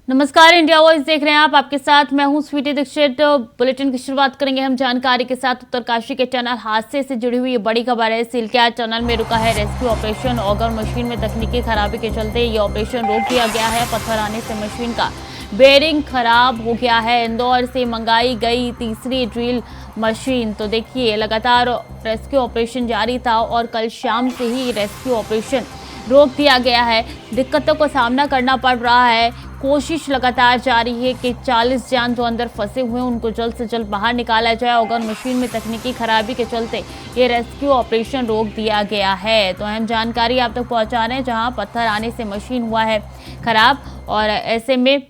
नमस्कार, India voice देख रहे हैं आप। आपके साथ मैं हूं स्वीटी दीक्षित। बुलेटिन की शुरुआत करेंगे हम जानकारी के साथ। उत्तरकाशी के टनल हादसे से जुड़ी हुई ये बड़ी खबर है। सिलक्या टनल में रुका है रेस्क्यू ऑपरेशन। ऑगर मशीन में तकनीकी खराबी के चलते ये ऑपरेशन रोक दिया गया है। पत्थर आने से मशीन का बेयरिंग खराब हो गया है। इंदौर से मंगाई गई तीसरी ड्रिल मशीन। तो देखिए, लगातार रेस्क्यू ऑपरेशन जारी था और कल शाम से ही रेस्क्यू ऑपरेशन रोक दिया गया है। दिक्कतों का सामना करना पड़ रहा है। कोशिश लगातार जारी है कि 40 जान जो अंदर फंसे हुए हैं उनको जल्द से जल्द बाहर निकाला जाए। ऑगर मशीन में तकनीकी खराबी के चलते ये रेस्क्यू ऑपरेशन रोक दिया गया है। तो अहम जानकारी आप तक पहुंचा रहे हैं, जहां पत्थर आने से मशीन हुआ है खराब और ऐसे में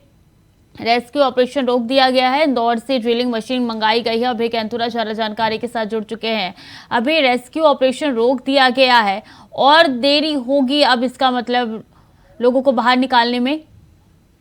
रेस्क्यू ऑपरेशन रोक दिया गया है। इंदौर से ड्रिलिंग मशीन मंगाई गई है। अभी कैंथुरा ज्यादा जानकारी के साथ जुड़ चुके हैं। अभी रेस्क्यू ऑपरेशन रोक दिया गया है और देरी होगी अब, इसका मतलब लोगों को बाहर निकालने में।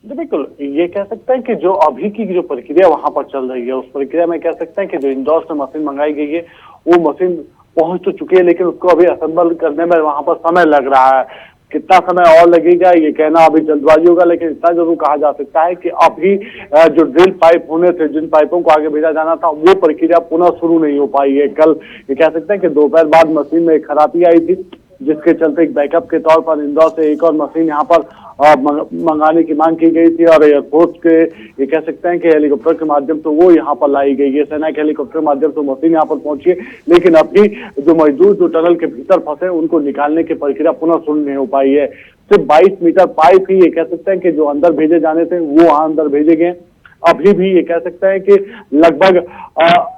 बिल्कुल, ये कह सकते हैं कि जो अभी की जो प्रक्रिया वहां पर चल रही है, उस प्रक्रिया में कह सकते हैं कि जो इंदौर से मशीन मंगाई गई है वो मशीन पहुंच तो चुकी है, लेकिन उसको अभी असेंबल करने में वहां पर समय लग रहा है। कितना समय और लगेगा ये कहना अभी जल्दबाजी होगा, लेकिन इतना जरूर कहा जा सकता है कि अभी जो ड्रिल पाइप होने थे, जिन पाइपों को आगे भेजा जाना था, वो प्रक्रिया पुनः शुरू नहीं हो पाई है। कल ये कह सकते हैं कि दोपहर बाद मशीन में एक खराबी आई थी, जिसके चलते एक बैकअप के तौर पर इंदौर से एक और मशीन यहाँ पर मंगाने की मांग की गई थी और एयरफोर्स के ये कह सकते हैं कि हेलीकॉप्टर के माध्यम से वो यहाँ पर लाई गई है। सेना के हेलीकॉप्टर के माध्यम से मशीन यहाँ पर पहुंची है, लेकिन अभी जो मजदूर जो टनल के भीतर फंसे उनको निकालने की प्रक्रिया पुनः शुरू नहीं हो पाई है। सिर्फ 22 मीटर पाइप ही ये कह सकते हैं कि जो अंदर भेजे जाने थे वो वहां अंदर भेजे गए। अभी भी ये कह सकते हैं कि लगभग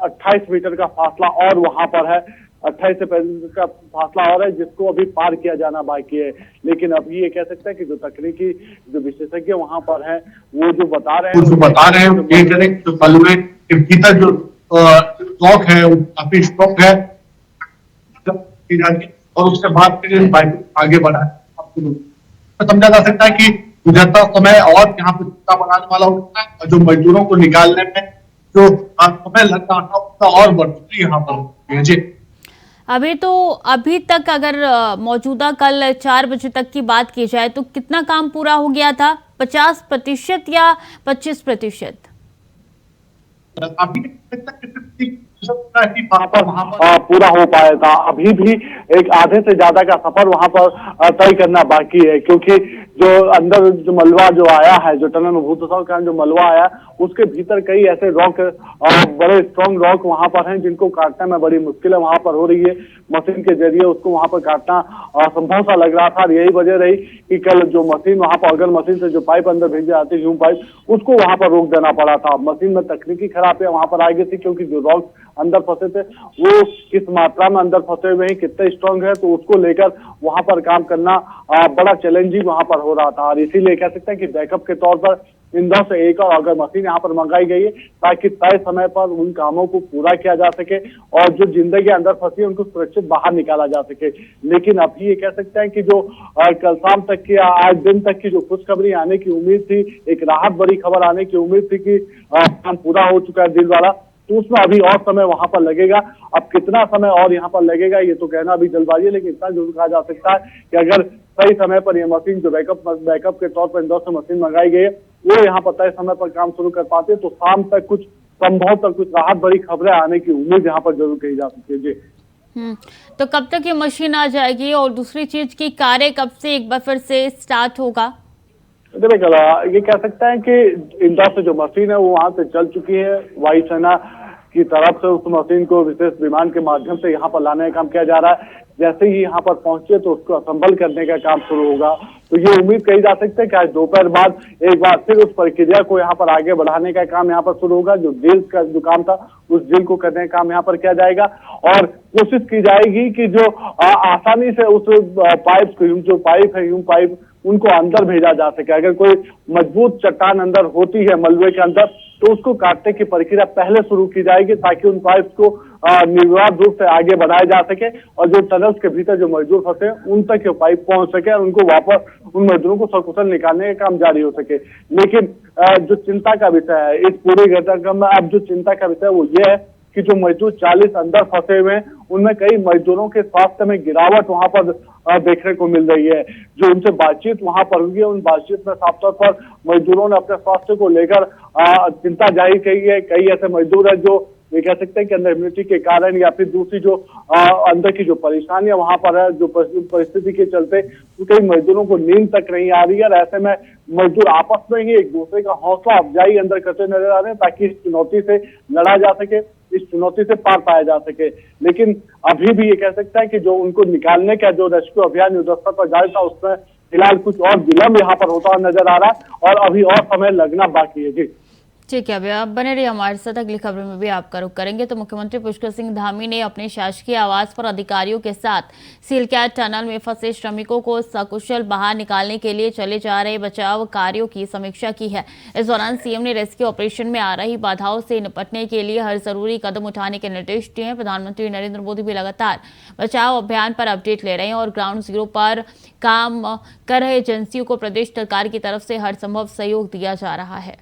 28 मीटर का फासला और वहां पर है, 28 से 35 का फासला और है, जिसको अभी पार किया जाना बाकी है। लेकिन अभी ये कह सकते हैं कि जो तकनीकी जो विशेषज्ञ वहां पर हैं वो जो बता रहे हैं जो बलुए के भीतर जो स्टॉक है वो काफी स्टॉक है और उसके बाद फिर आगे बढ़ा है। समझा जा सकता है कि गुजरता समय और यहाँ पे चिंता बनाने वाला होता है और जो मजदूरों को निकालने में जो समय लगता है उसका और बढ़ोतरी यहाँ पर जी। अभी तक अगर मौजूदा कल 4 बजे तक की बात की जाए तो कितना काम पूरा हो गया था? 50% या 25%? अभी पूरा हो पाया था। अभी भी एक आधे से ज्यादा का सफर वहां पर तय करना बाकी है, क्योंकि जो अंदर जो मलबा जो आया है, जो टनल में भूतसाव का जो मलबा आया उसके भीतर कई ऐसे रॉक बड़े स्ट्रॉन्ग रॉक वहां पर हैं जिनको काटने में बड़ी मुश्किल वहां पर हो रही है। मशीन के जरिए उसको वहां पर काटना असंभव सा लग रहा था। यही वजह रही कि कल जो मशीन वहां पर अगर मशीन से जो पाइप अंदर भेजे जाते ह्यूम पाइप, उसको वहां पर रोक देना पड़ा था। मशीन में तकनीकी खराबियां वहां पर आ गई थी, क्योंकि जो रॉक अंदर फंसे थे वो किस मात्रा में अंदर फंसे हुए हैं, कितने स्ट्रॉन्ग है, तो उसको लेकर वहां पर काम करना बड़ा चैलेंजिंग वहां पर हो रहा था। और इसीलिए कह सकते हैं कि बैकअप के तौर पर इंदौर से एक और अगर मशीन यहाँ पर मंगाई गई है, ताकि तय समय पर उन कामों को पूरा किया जा सके और जो जिंदगी अंदर फंसी है उनको सुरक्षित बाहर निकाला जा सके। लेकिन अभी ये कह सकते हैं कि जो कल शाम तक की, आज दिन तक की जो खुशखबरी आने की उम्मीद थी, एक राहत बड़ी खबर आने की उम्मीद थी कि काम पूरा हो चुका है दिल वाला, तो उसमें अभी और समय वहां पर लगेगा। अब कितना समय और यहाँ पर लगेगा ये तो कहना अभी जल्दबाजी है, लेकिन इतना जरूर कहा जा सकता है कि अगर सही समय पर ये मशीन जो बैकअप के तौर पर इंदौर से मशीन मंगाई गई है वो यहाँ पर तय समय पर काम शुरू कर पाते तो शाम तक कुछ संभव तक कुछ राहत बड़ी खबरें आने की उम्मीद यहाँ पर जरूर कही जा सकती है जी। तो कब तक ये मशीन आ जाएगी और दूसरी चीज की कार्य कब से एक बार फिर से स्टार्ट होगा? देखिए, ये कह सकते हैं कि इंदौर से जो मशीन है वो वहां से चल चुकी है। वायुसेना की तरफ से उस मशीन को विशेष विमान के माध्यम से यहाँ पर लाने का काम किया जा रहा है। जैसे ही यहाँ पर पहुंचे तो उसको असेंबल करने का काम शुरू होगा। तो ये उम्मीद कही जा सकती है कि आज दोपहर बाद एक बार फिर उस प्रक्रिया को यहाँ पर आगे बढ़ाने का काम यहाँ पर शुरू होगा। जो ड्रिल का जो काम था उस ड्रिल को करने का काम यहाँ पर किया जाएगा और कोशिश की जाएगी कि जो आसानी से उस पाइप जो पाइप है ह्यूम पाइप उनको अंदर भेजा जा सके। अगर कोई मजबूत चट्टान अंदर होती है मलबे के अंदर तो उसको काटने की प्रक्रिया पहले शुरू की जाएगी, ताकि उन पाइप को निर्विवाद रूप से आगे बढ़ाया जा सके और जो टनल्स के भीतर जो मजदूर फंसे उन तक ये पाइप पहुंच सके और उनको वापस उन मजदूरों को सकुशल निकालने का काम जारी हो सके। लेकिन जो चिंता का विषय है इस पूरे घटनाक्रम में, अब जो चिंता का विषय वो ये है कि जो मजदूर 40 अंदर फंसे हुए हैं उनमें कई मजदूरों के स्वास्थ्य में गिरावट वहां पर देखने को मिल रही है। जो उनसे बातचीत वहां पर हुई है, उन बातचीत में साफ तौर पर मजदूरों ने अपने स्वास्थ्य को लेकर चिंता जाहिर की है। कई ऐसे मजदूर है जो ये कह सकते हैं कि अंदर इम्यूनिटी के कारण या फिर दूसरी जो अंदर की जो परेशानियां वहां पर है, जो परिस्थिति के चलते कई मजदूरों को नींद तक नहीं आ रही है। और ऐसे में मजदूर आपस में ही एक दूसरे का हौसला अफजाई अंदर करते नजर आ रहे हैं ताकि इस चुनौती से लड़ा जा सके, इस चुनौती से पार पाया जा सके। लेकिन अभी भी ये कह सकता है कि जो उनको निकालने का जो रेस्क्यू अभियान युद्धस्तर पर जारी था, उसमें फिलहाल कुछ और विलंब यहाँ पर होता हुआ नजर आ रहा है और अभी और समय लगना बाकी है। जी ठीक है, अभी आप बने रहिए हमारे साथ। अगली खबर में भी आपका रुख करेंगे। तो मुख्यमंत्री पुष्कर सिंह धामी ने अपने शासकीय आवास पर अधिकारियों के साथ सीलकैट टनल में फंसे श्रमिकों को सकुशल बाहर निकालने के लिए चले जा रहे बचाव कार्यों की समीक्षा की है। इस दौरान सीएम ने रेस्क्यू ऑपरेशन में आ रही बाधाओं से निपटने के लिए हर जरूरी कदम उठाने के निर्देश दिए हैं। प्रधानमंत्री नरेंद्र मोदी भी लगातार बचाव अभियान पर अपडेट ले रहे हैं और ग्राउंड जीरो पर काम कर रहे एजेंसियों को प्रदेश सरकार की तरफ से हर संभव सहयोग दिया जा रहा है।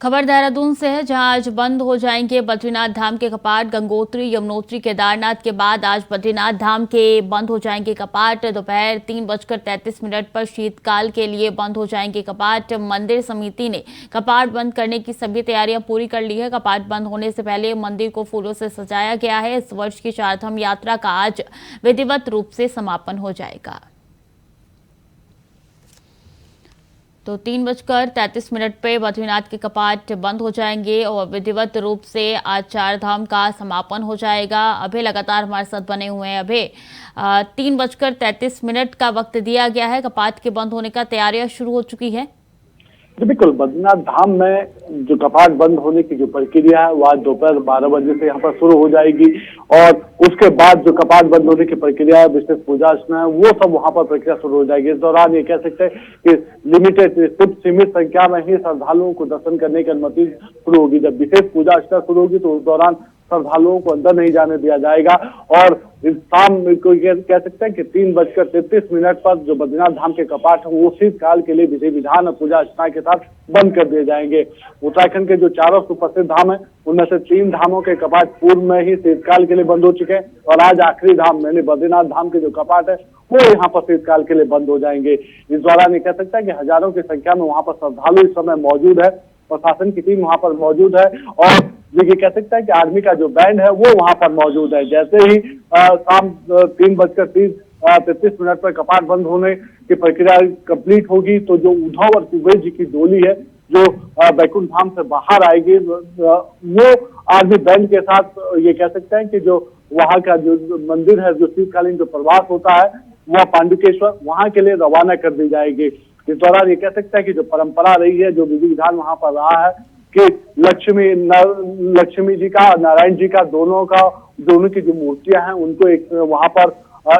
खबर देहरादून से है, जहां आज बंद हो जाएंगे बद्रीनाथ धाम के कपाट। गंगोत्री, यमुनोत्री, केदारनाथ के बाद आज बद्रीनाथ धाम के बंद हो जाएंगे कपाट। दोपहर 3:33 पर शीतकाल के लिए बंद हो जाएंगे कपाट। मंदिर समिति ने कपाट बंद करने की सभी तैयारियां पूरी कर ली है। कपाट बंद होने से पहले मंदिर को फूलों से सजाया गया है। इस वर्ष की चारधाम यात्रा का आज विधिवत रूप से समापन हो जाएगा। तो 3:33 पे बद्रीनाथ के कपाट बंद हो जाएंगे और विधिवत रूप से आज चारधाम का समापन हो जाएगा। अभी लगातार हमारे साथ बने हुए हैं। अभी 3:33 का वक्त दिया गया है। कपाट के बंद होने का तैयारियां शुरू हो चुकी है। बिल्कुल, बद्रीनाथ धाम में जो कपाट बंद होने की जो प्रक्रिया है वह दोपहर 12 बजे से यहाँ पर शुरू हो जाएगी और उसके बाद जो कपाट बंद होने की प्रक्रिया है, विशेष पूजा अर्चना है, वो सब वहाँ पर प्रक्रिया शुरू हो जाएगी। इस दौरान ये कह सकते हैं कि लिमिटेड, सिर्फ सीमित संख्या में ही श्रद्धालुओं को दर्शन करने की अनुमति शुरू होगी। जब विशेष पूजा अर्चना शुरू होगी तो उस दौरान श्रद्धालुओं को अंदर नहीं जाने दिया जाएगा और शाम को कह सकते हैं कि 3:33 पर जो बद्रीनाथ धाम के कपाट है वो शीतकाल के लिए विधि विधान और पूजा अर्चना के साथ बंद कर दिए जाएंगे। उत्तराखंड के जो 4 सुप्रसिद्ध धाम है उनमें से 3 धामों के कपाट पूर्व में ही शीतकाल के लिए बंद हो चुके हैं और आज आखिरी धाम यानी बद्रीनाथ धाम के जो कपाट है वो यहाँ पर शीतकाल के लिए बंद हो जाएंगे। इस दौरान ये कह सकता है कि हजारों की संख्या में वहाँ पर श्रद्धालु इस समय मौजूद है, प्रशासन की टीम वहाँ पर मौजूद है और ये कह सकता है कि आर्मी का जो बैंड है वो वहाँ पर मौजूद है। जैसे ही शाम 3:33 पर कपाट बंद होने की प्रक्रिया कंप्लीट होगी तो जो उद्धव और कुबेर जी की डोली है जो बैकुंठ धाम से बाहर आएगी वो आर्मी बैंड के साथ ये कह सकते हैं कि जो वहाँ का जो मंदिर है, जो शीतकालीन जो प्रवास होता है वह पांडुकेश्वर, वहाँ के लिए रवाना कर दी जाएगी। इस दौरान ये कह सकता है कि जो परंपरा रही है, जो विधि विधान वहाँ पर रहा है कि लक्ष्मी जी का, नारायण जी का, दोनों की जो मूर्तियां हैं उनको एक वहां पर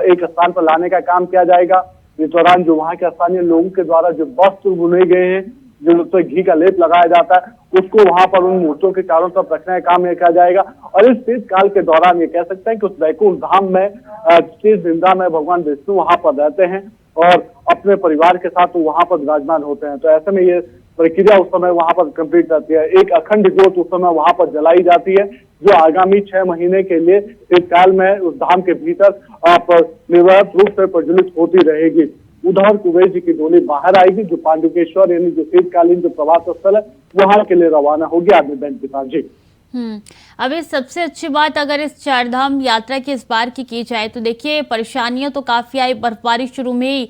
एक स्थान पर लाने का काम किया जाएगा। इस दौरान जो वहां के स्थानीय लोगों के द्वारा जो वस्त्र बुने गए हैं, जो उस पर घी का लेप लगाया जाता है, उसको वहां पर उन मूर्तियों के चारों तरफ रखने का काम किया जाएगा। और इस शीतकाल के दौरान ये कह सकते हैं कि उस बैकुंठ धाम में शीत निंदा में भगवान विष्णु वहां पर रहते हैं और अपने परिवार के साथ वहां पर विराजमान होते हैं। तो ऐसे में ये प्रक्रिया उस समय वहां पर कंप्लीट रहती है। एक अखंड ज्योत उस समय वहां पर जलाई जाती है जो आगामी 6 महीने के लिए शीतकाल में उस धाम के भीतर निर्विघ्न रूप से प्रज्वलित होती रहेगी। उधर कुबेर जी की डोली बाहर आएगी जो पांडुकेश्वर यानी जो शीतकालीन जो प्रवास स्थल है वहां के लिए रवाना होगी आर्मी बैंड के साथ। जी अभी सबसे अच्छी बात अगर इस चारधाम यात्रा की इस बार की जाए तो देखिए परेशानियां तो काफी आई। बर्फबारी शुरू में ही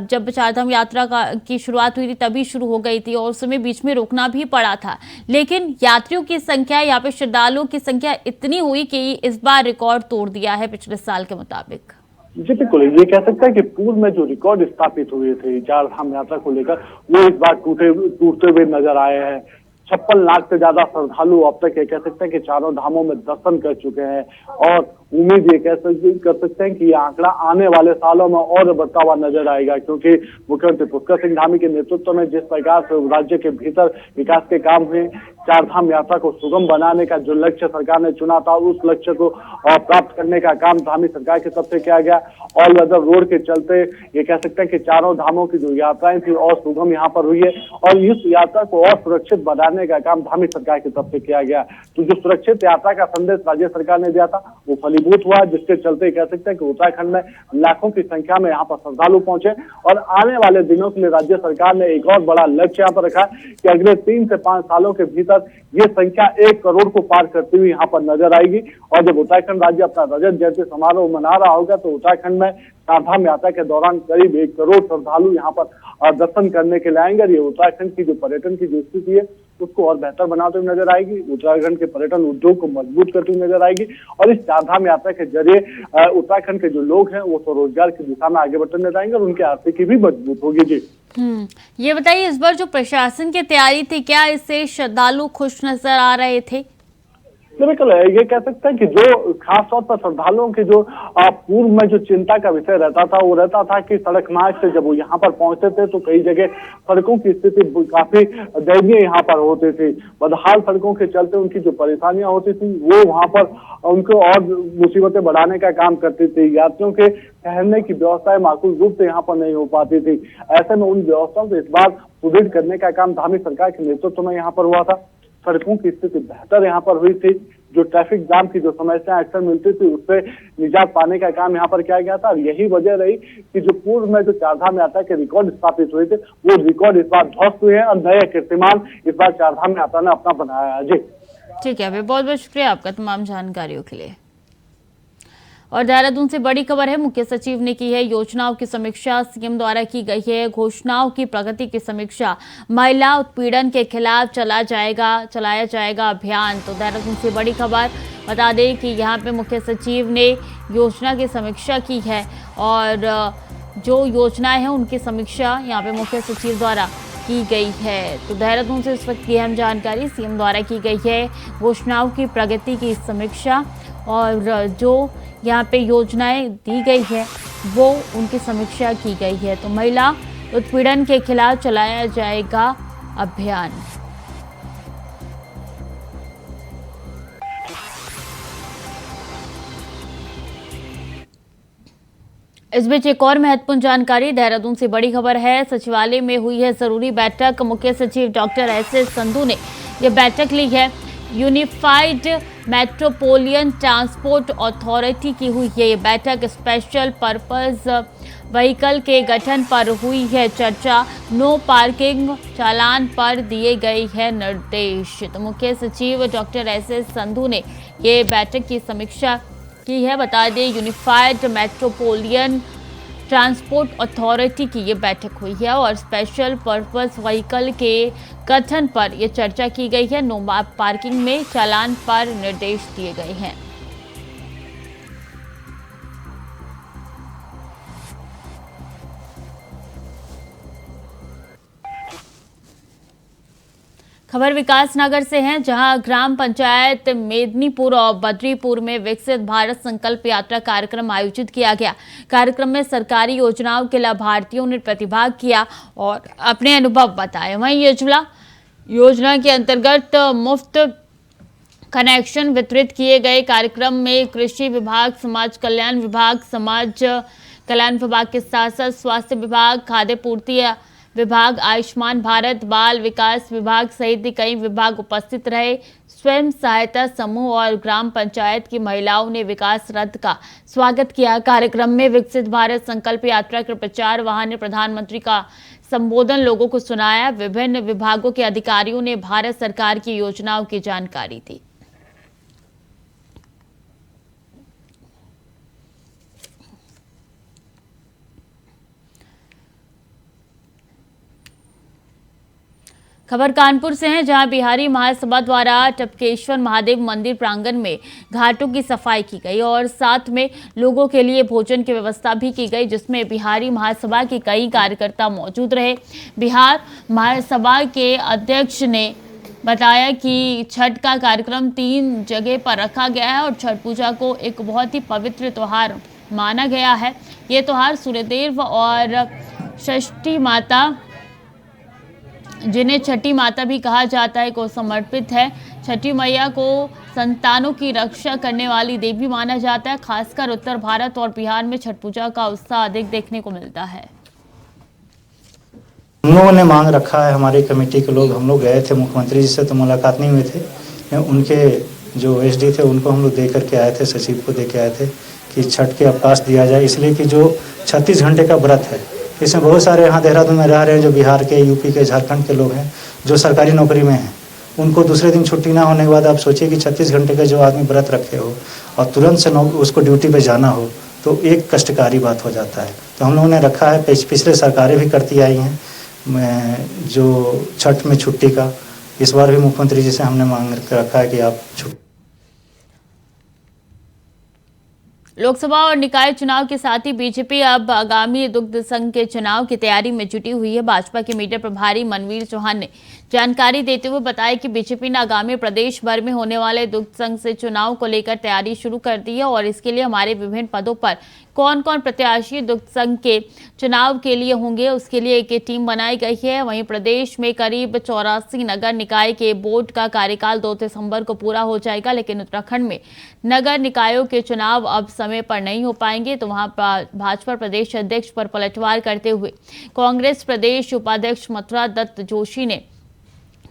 जब चारधाम यात्रा की शुरुआत हुई थी तभी शुरू हो गई थी और उस समय बीच में रुकना भी पड़ा था, लेकिन यात्रियों की संख्या, यहाँ पे श्रद्धालुओं की संख्या इतनी हुई कि इस बार रिकॉर्ड तोड़ दिया है पिछले साल के मुताबिक। जी बिल्कुल, ये कह सकता है कि पूर्व में जो रिकॉर्ड स्थापित हुए थे चारधाम यात्रा को लेकर वो इस बार टूटते हुए नजर आए हैं। 56 लाख से ज्यादा श्रद्धालु अब तक ये कह सकते हैं कि चारों धामों में दर्शन कर चुके हैं और उम्मीद ये कर सकते हैं कि ये आंकड़ा आने वाले सालों में और बढ़ता हुआ नजर आएगा, क्योंकि मुख्यमंत्री पुष्कर सिंह धामी के नेतृत्व में जिस प्रकार से राज्य के भीतर विकास के काम हुए, चार धाम यात्रा को सुगम बनाने का जो लक्ष्य सरकार ने चुना था, उस लक्ष्य को प्राप्त करने का काम धामी सरकार की तरफ से किया गया। ऑल वेदर रोड के चलते ये कह सकते हैं कि चारों धामों की जो यात्राएं थी और सुगम यहाँ पर हुई है, और इस यात्रा को और सुरक्षित बनाने का काम धामी सरकार की तरफ से किया गया। तो जो सुरक्षित यात्रा का संदेश राज्य सरकार ने दिया था वो फलीभूत हुआ, जिसके चलते कह सकते हैं कि उत्तराखंड में लाखों की संख्या में यहाँ पर श्रद्धालु पहुंचे। और आने वाले दिनों के लिए राज्य सरकार ने एक और बड़ा लक्ष्य यहाँ पर रखा कि अगले 3 से 5 सालों के भीतर ये संख्या 1 करोड़ को पार करती हुई यहाँ पर नजर आएगी। और जब उत्तराखंड राज्य अपना रजत जयंती समारोह मना रहा होगा तो उत्तराखंड में चारधाम यात्रा के दौरान करीब 1 करोड़ श्रद्धालु यहाँ पर दर्शन करने के लिए आएंगे। ये उत्तराखंड की जो पर्यटन की जो स्थिति है उसको और बेहतर बनाते हुए नजर आएगी, उत्तराखंड के पर्यटन उद्योग को मजबूत करते हुए नजर आएगी। और इस चारधाम यात्रा के जरिए उत्तराखंड के जो लोग हैं वो स्वरोजगार की दिशा में आगे बढ़ते नजर आएंगे और उनकी आर्थिकी भी मजबूत होगी। जी ये बताइए, इस बार जो प्रशासन की तैयारी थी, क्या इससे श्रद्धालु खुश नजर आ रहे थे? बिल्कुल, ये कह सकते हैं कि जो खास तौर पर श्रद्धालुओं की जो पूर्व में जो चिंता का विषय रहता था वो रहता था कि सड़क मार्ग से जब वो यहाँ पर पहुंचते थे तो कई जगह सड़कों की स्थिति काफी दयनीय यहाँ पर होती थी। बदहाल सड़कों के चलते उनकी जो परेशानियां होती थी वो वहाँ पर उनको और मुसीबतें बढ़ाने का काम करती थी। यात्रियों के ठहरने की व्यवस्थाएं माकूल रूप से यहाँ पर नहीं हो पाती थी। ऐसे में उन व्यवस्थाओं को इस बार सुदृढ़ करने का काम धामी सरकार के नेतृत्व में यहाँ पर हुआ था। सड़कों की स्थिति बेहतर यहाँ पर हुई थी। जो ट्रैफिक जाम की जो समस्याएं अक्सर मिलती थी उससे निजात पाने का काम यहाँ पर किया गया था। और यही वजह रही कि जो पूर्व में जो चारधाम यात्रा के रिकॉर्ड स्थापित हुए थे वो रिकॉर्ड इस बार ध्वस्त हुए हैं और नए कीर्तिमान इस बार चारधाम यात्रा ने अपना बनाया है। जी ठीक है, बहुत बहुत शुक्रिया आपका तमाम जानकारियों के लिए। और देहरादून से बड़ी खबर है, मुख्य सचिव ने की है योजनाओं की समीक्षा, सीएम द्वारा की गई है घोषणाओं की प्रगति की समीक्षा। महिला उत्पीड़न के खिलाफ चलाया जाएगा अभियान। तो देहरादून से बड़ी खबर, बता दें कि यहाँ पे मुख्य सचिव ने योजना की समीक्षा की है और जो योजनाएं हैं उनकी समीक्षा यहाँ पे मुख्य सचिव द्वारा की गई है। तो देहरादून से इस वक्त की अहम जानकारी, सीएम द्वारा की गई है घोषणाओं की प्रगति की समीक्षा और जो यहाँ पे योजनाएं दी गई है वो उनकी समीक्षा की गई है। तो महिला उत्पीड़न के खिलाफ चलाया जाएगा अभियान। इस बीच एक और महत्वपूर्ण जानकारी, देहरादून से बड़ी खबर है, सचिवालय में हुई है जरूरी बैठक। मुख्य सचिव डॉक्टर एस संधू ने यह बैठक ली है। यूनिफाइड मेट्रोपोलियन ट्रांसपोर्ट अथॉरिटी की हुई है ये बैठक। स्पेशल पर्पस व्हीकल के गठन पर हुई है चर्चा। नो पार्किंग चालान पर दिए गए हैं निर्देश। तो मुख्य सचिव डॉक्टर एस संधू ने ये बैठक की समीक्षा की है। बता दें यूनिफाइड मेट्रोपोलियन ट्रांसपोर्ट अथॉरिटी की ये बैठक हुई है और स्पेशल पर्पस व्हीकल के गठन पर यह चर्चा की गई है। नो पार्किंग में चालान पर निर्देश दिए गए हैं। खबर विकास नगर से है, जहां ग्राम पंचायत मेदनीपुर और बद्रीपुर में विकसित भारत संकल्प यात्रा कार्यक्रम आयोजित किया गया। कार्यक्रम में सरकारी योजनाओं के लाभार्थियों ने प्रतिभाग किया और अपने अनुभव बताए। वहीं योजना के अंतर्गत मुफ्त कनेक्शन वितरित किए गए। कार्यक्रम में कृषि विभाग, समाज कल्याण विभाग के साथ साथ स्वास्थ्य विभाग, खाद्य पूर्ति विभाग, आयुष्मान भारत, बाल विकास विभाग सहित कई विभाग उपस्थित रहे। स्वयं सहायता समूह और ग्राम पंचायत की महिलाओं ने विकास रथ का स्वागत किया। कार्यक्रम में विकसित भारत संकल्प यात्रा के प्रचार वाहन ने प्रधानमंत्री का संबोधन लोगों को सुनाया। विभिन्न विभागों के अधिकारियों ने भारत सरकार की योजनाओं की जानकारी दी। खबर कानपुर से है, जहां बिहारी महासभा द्वारा टपकेश्वर महादेव मंदिर प्रांगण में घाटों की सफाई की गई और साथ में लोगों के लिए भोजन की व्यवस्था भी की गई, जिसमें बिहारी महासभा के कई कार्यकर्ता मौजूद रहे। बिहार महासभा के अध्यक्ष ने बताया कि छठ का कार्यक्रम 3 जगह पर रखा गया है और छठ पूजा को एक बहुत ही पवित्र त्यौहार माना गया है। ये त्यौहार सूर्यदेव और षष्ठी माता, जिन्हें छठी माता भी कहा जाता है, को समर्पित है। छठी मैया को संतानों की रक्षा करने वाली देवी माना जाता है। खासकर उत्तर भारत और बिहार में छठ पूजा का उत्साह अधिक देखने को मिलता है। हम लोगों ने मांग रखा है, हमारी कमेटी के लोग, हम लोग गए थे मुख्यमंत्री जी से तो मुलाकात नहीं हुए थे, उनके जो एसडी थे उनको हम लोग दे करके आए थे, सचिव को दे के आए थे कि छठ के अवकाश दिया जाए, इसलिए कि जो 36 घंटे का व्रत है, इसमें बहुत सारे यहाँ देहरादून में रह रहे हैं जो बिहार के, यूपी के, झारखंड के लोग हैं जो सरकारी नौकरी में हैं, उनको दूसरे दिन छुट्टी ना होने के बाद आप सोचिए कि 36 घंटे का जो आदमी व्रत रखे हो और तुरंत से उसको ड्यूटी पे जाना हो तो एक कष्टकारी बात हो जाता है। तो हम लोगों ने रखा है, पिछले सरकारें भी करती आई हैं जो छठ में छुट्टी का, इस बार भी मुख्यमंत्री जी से हमने मांग रखा है कि आप छुट्टी। लोकसभा और निकाय चुनाव के साथ ही बीजेपी अब आगामी दुग्ध संघ के चुनाव की तैयारी में जुटी हुई है। भाजपा के मीडिया प्रभारी मनवीर चौहान ने जानकारी देते हुए बताया कि बीजेपी ने आगामी प्रदेश भर में होने वाले दुग्ध संघ से चुनाव को लेकर तैयारी शुरू कर दी है और इसके लिए हमारे विभिन्न पदों पर कौन कौन प्रत्याशी दुग्ध संघ के चुनाव के लिए होंगे, उसके लिए एक टीम बनाई गई है। वहीं प्रदेश में करीब 84 नगर निकाय के बोर्ड का कार्यकाल 2 दिसंबर को पूरा हो जाएगा, लेकिन उत्तराखंड में नगर निकायों के चुनाव अब समय पर नहीं हो पाएंगे, तो वहां भाजपा प्रदेश अध्यक्ष पर पलटवार करते हुए कांग्रेस प्रदेश उपाध्यक्ष मथुरा दत्त जोशी ने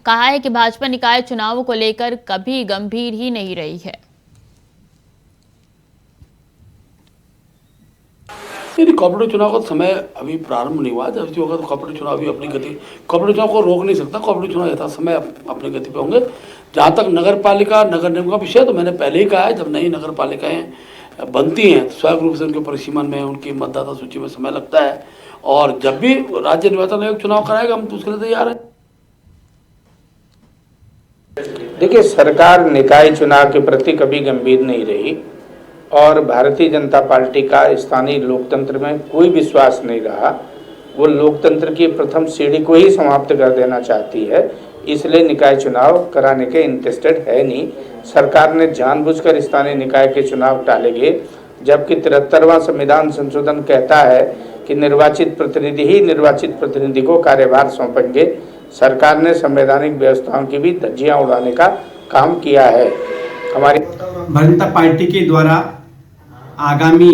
कहा है कि भाजपा निकाय चुनावों को लेकर कभी गंभीर ही नहीं रही है। कॉर्पोरेट चुनाव का समय अभी प्रारंभ नहीं हुआ, जब होगा तो कॉर्पोरेट चुनाव भी अपनी गति, कॉर्पोरेट चुनाव को रोक नहीं सकता, कॉर्पोरेट चुनाव यथा समय अपनी गति पे होंगे। जहाँ तक नगर पालिका नगर निगम का विषय, तो मैंने पहले ही कहा है, जब नई नगर पालिकाएं बनती हैं तो स्वाभाविक रूप से उनके परिसीमन में, उनकी मतदाता सूची में समय लगता है, और जब भी राज्य निर्वाचन आयोग चुनाव कराएगा हम तो उसके लिए तैयार हैं। देखिए, सरकार निकाय चुनाव के प्रति कभी गंभीर नहीं रही और भारतीय जनता पार्टी का स्थानीय लोकतंत्र में कोई विश्वास नहीं रहा। वो लोकतंत्र की प्रथम सीढ़ी को ही समाप्त कर देना चाहती है, इसलिए निकाय चुनाव कराने के इंटरेस्टेड है नहीं। सरकार ने जानबूझकर स्थानीय निकाय के चुनाव टाले गए, जबकि 73वां संविधान संशोधन कहता है कि निर्वाचित प्रतिनिधि ही निर्वाचित प्रतिनिधि को कार्यभार सौंपेंगे। सरकार ने संवैधानिक व्यवस्थाओं की भी धज्जियां उड़ाने का काम किया है। हमारी भारतीय जनता पार्टी के द्वारा आगामी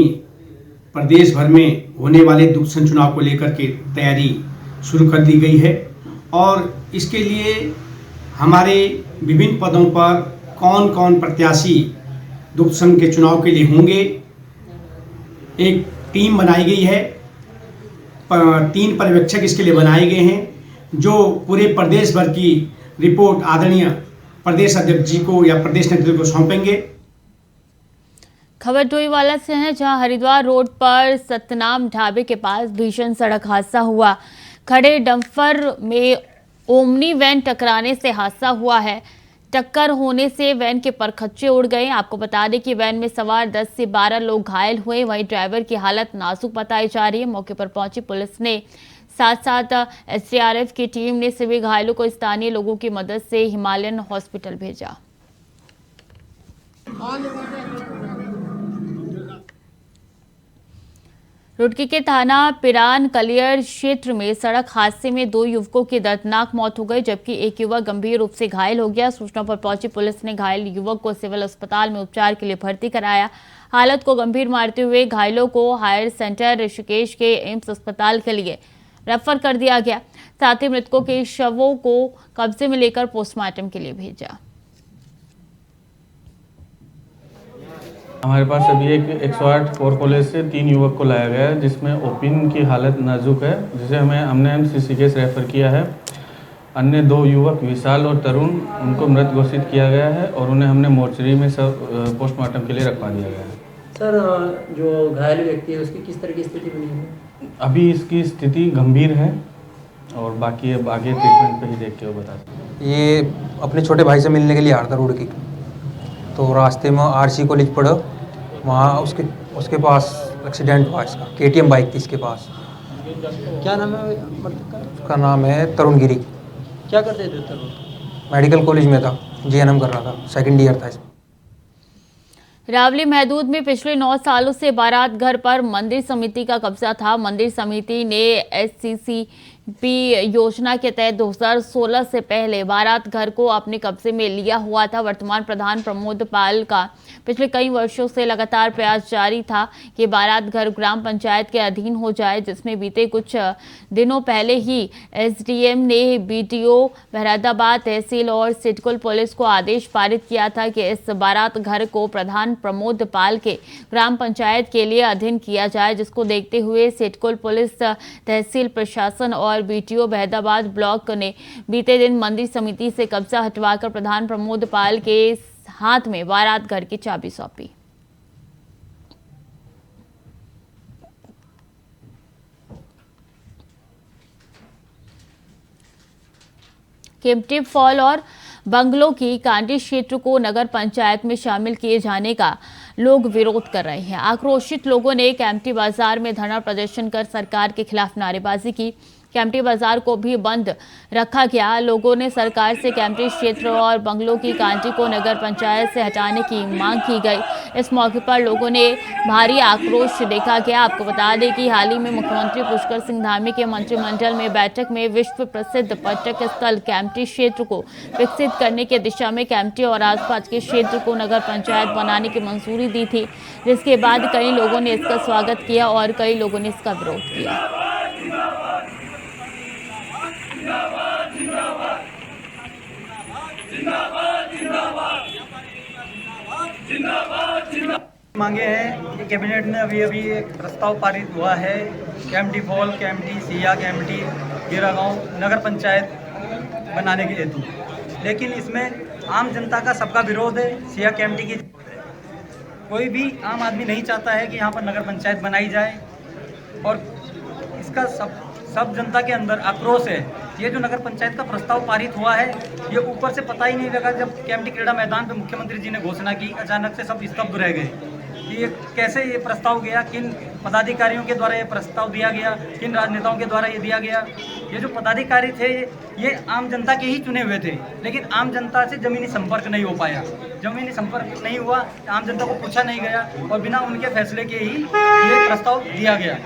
प्रदेश भर में होने वाले दुग्ध संघ चुनाव को लेकर के तैयारी शुरू कर दी गई है और इसके लिए हमारे विभिन्न पदों पर कौन कौन प्रत्याशी दुग्ध संघ के चुनाव के लिए होंगे, एक टीम बनाई गई है। 3 पर्यवेक्षक इसके लिए बनाए गए हैं जो पूरे प्रदेश भर की रिपोर्ट आदरणीय प्रदेश अध्यक्ष जी को या प्रदेश नेतृत्व को सौंपेंगे। खबर डोईवाला से है, जहां हरिद्वार रोड पर सतनाम ढाबे के पास भीषण सड़क हादसा हुआ। खड़े डंपर में ओमनी वैन टकराने से हादसा हुआ है। टक्कर होने से वैन के परखच्चे उड़ गए। आपको बता दें कि वैन में सवार 10 से 12 लोग घायल हुए। वहीं ड्राइवर की हालत नाजुक बताई जा रही है। मौके पर पहुंची पुलिस ने साथ एसडीआरएफ की टीम ने सभी घायलों को स्थानीय लोगों की मदद से हिमालयन हॉस्पिटल भेजा। रुड़की के थाना पिरान कलियर क्षेत्र में सड़क हादसे में 2 युवकों की दर्दनाक मौत हो गई, जबकि एक युवक गंभीर रूप से घायल हो गया। सूचना पर पहुंची पुलिस ने घायल युवक को सिविल अस्पताल में उपचार के लिए भर्ती कराया। हालत को गंभीर मानते हुए घायलों को हायर सेंटर ऋषिकेश के एम्स अस्पताल के लिए रेफर कर दिया गया। साथ ही मृतकों के शवों को कब्जे में लेकर पोस्टमार्टम के लिए भेजा। हमारे पास अभी एक 108 कोर कॉलेज से 3 युवक को लाया गया है, जिसमें ओपिन की हालत नाजुक है, जिसे हमने ऋषिकेश रेफर किया है। अन्य 2 युवक विशाल और तरुण, उनको मृत घोषित किया गया है और उन्हें हमने मोर्चरी में पोस्टमार्टम के लिए रखवा दिया गया है। सर, जो घायल व्यक्ति है उसकी किस तरह की स्थिति बनी है? अभी इसकी स्थिति गंभीर है और बाकी अब आगे ट्रीटमेंट पे ही देख के वो बता सकते। ये अपने छोटे भाई से मिलने के लिए आ रहा था रुड़की, तो रास्ते में आरसी कॉलेज पड़ा, वहाँ उसके पास एक्सीडेंट हुआ। इसका KTM बाइक थी इसके पास। क्या नाम है? उसका नाम है तरुण गिरी। क्या करते थे तरुण? मेडिकल कॉलेज में था, जीएनएम कर रहा था, सेकंड ईयर था इसमें। रावली महदूद में पिछले 9 सालों से बारात घर पर मंदिर समिति का कब्जा था। मंदिर समिति ने SCCP योजना के तहत 2016 से पहले बारात घर को अपने कब्जे में लिया हुआ था। वर्तमान प्रधान प्रमोद पाल का पिछले कई वर्षों से लगातार प्रयास जारी था कि बारात घर ग्राम पंचायत के अधीन हो जाए, जिसमें बीते कुछ दिनों पहले ही SDM ने BDO बहरादाबाद तहसील और सिडकुल पुलिस को आदेश पारित किया था कि इस बारात घर को प्रधान प्रमोद पाल के ग्राम पंचायत के लिए अधीन किया जाए, जिसको देखते हुए सिडकुल पुलिस, तहसील प्रशासन और BDO बहरादाबाद ब्लॉक ने बीते दिन मंदिर समिति से कब्जा हटवाकर प्रधान प्रमोद पाल के हाथ में बारात घर की चाबी सौंपी। केम्प्टी फॉल और बंगलों की कांडी क्षेत्र को नगर पंचायत में शामिल किए जाने का लोग विरोध कर रहे हैं। आक्रोशित लोगों ने केम्प्टी बाजार में धरना प्रदर्शन कर सरकार के खिलाफ नारेबाजी की। केम्प्टी बाजार को भी बंद रखा गया। लोगों ने सरकार से केम्प्टी क्षेत्र और बंगलों की कांडी को नगर पंचायत से हटाने की मांग की गई। इस मौके पर लोगों ने भारी आक्रोश देखा गया। आपको बता दें कि हाल ही में मुख्यमंत्री पुष्कर सिंह धामी के मंत्रिमंडल में बैठक में विश्व प्रसिद्ध पर्यटक स्थल केम्प्टी क्षेत्र को विकसित करने की दिशा में केम्प्टी और आसपास के क्षेत्र को नगर पंचायत बनाने की मंजूरी दी थी, जिसके बाद कई लोगों ने इसका स्वागत किया और कई लोगों ने इसका विरोध किया। मांगे हैं कि कैबिनेट में अभी एक प्रस्ताव पारित हुआ है केम्प्टी फॉल, केम्प्टी सिया, केम्प्टी गिरागांव नगर पंचायत बनाने के हेतु, लेकिन इसमें आम जनता का सबका विरोध है। सिया केम्प्टी की कोई भी आम आदमी नहीं चाहता है कि यहाँ पर नगर पंचायत बनाई जाए और इसका सब जनता के अंदर आक्रोश है। ये जो नगर पंचायत का प्रस्ताव पारित हुआ है, ये ऊपर से पता ही नहीं लगा। जब केम्प्टी क्रीड़ा मैदान पे मुख्यमंत्री जी ने घोषणा की, अचानक से सब स्तब्ध रह गए कि ये कैसे ये प्रस्ताव गया, किन पदाधिकारियों के द्वारा ये प्रस्ताव दिया गया, किन राजनेताओं के द्वारा ये दिया गया। ये जो पदाधिकारी थे ये आम जनता के ही चुने हुए थे, लेकिन आम जनता से ज़मीनी संपर्क नहीं हो पाया। ज़मीनी संपर्क नहीं हुआ, आम जनता को पूछा नहीं गया और बिना उनके फैसले के ही ये प्रस्ताव दिया गया।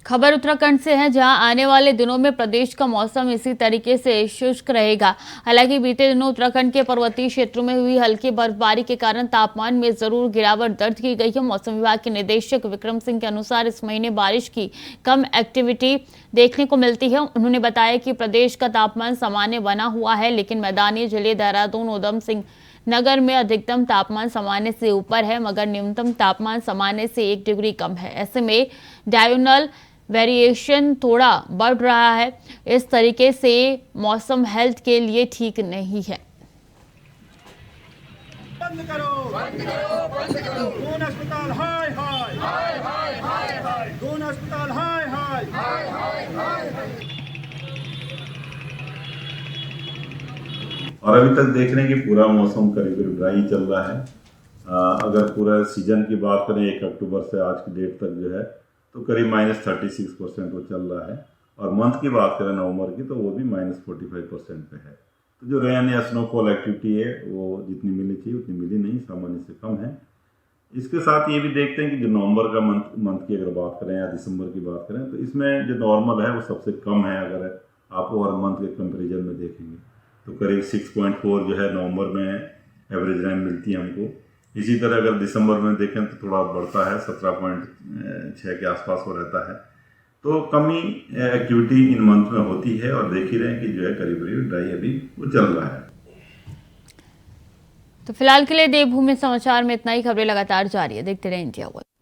खबर उत्तराखंड से है, जहां आने वाले दिनों में प्रदेश का मौसम इसी तरीके से शुष्क रहेगा। हालांकि बीते दिनों उत्तराखंड के पर्वतीय क्षेत्रों में हुई हल्की बर्फबारी के कारण तापमान में जरूर गिरावट दर्ज की गई है। मौसम विभाग के निदेशक विक्रम सिंह के अनुसार इस महीने बारिश की कम एक्टिविटी देखने को मिलती है। उन्होंने बताया कि प्रदेश का तापमान सामान्य बना हुआ है, लेकिन मैदानी जिले देहरादून, उधम सिंह नगर में अधिकतम तापमान सामान्य से ऊपर है, मगर न्यूनतम तापमान सामान्य से 1 डिग्री कम है। ऐसे में डायगोनल वेरिएशन थोड़ा बढ़ रहा है। इस तरीके से मौसम हेल्थ के लिए ठीक नहीं है। बंद करो, बंद करो, बंद करो। दून अस्पताल हाय हाय हाय हाय हाय हाय, दून अस्पताल हाय हाय हाय हाय हाय। और अभी तक देख रहे हैं कि पूरा मौसम करीब करीब ड्राई चल रहा है। अगर पूरा सीजन की बात करें 1 अक्टूबर से आज की डेट तक जो है तो करीब -36% वो चल रहा है, और मंथ की बात करें नवंबर की तो वो भी -45% पे है। तो जो रेन या स्नोफॉल एक्टिविटी है वो जितनी मिलनी चाहिए उतनी मिली नहीं, सामान्य से कम है। इसके साथ ये भी देखते हैं कि जो नवंबर का मंथ की अगर बात करें या दिसंबर की बात करें तो इसमें जो नॉर्मल है वो सबसे कम है। अगर आप ओवर मंथ के कंपेरिजन में देखेंगे तो करीब 6.4 जो है नवंबर में एवरेज रेन मिलती है हमको। इसी तरह अगर दिसंबर में देखें तो थोड़ा बढ़ता है, 17.6 के आसपास हो रहता है। तो कमी एक्टिविटी इन मंथ में होती है, और देख ही रहे हैं कि जो है करीब करीब ड्राई अभी वो चल रहा है। तो फिलहाल के लिए देवभूमि समाचार में इतना ही। खबरें लगातार जारी है, देखते रहे इंडिया वर्ल्ड।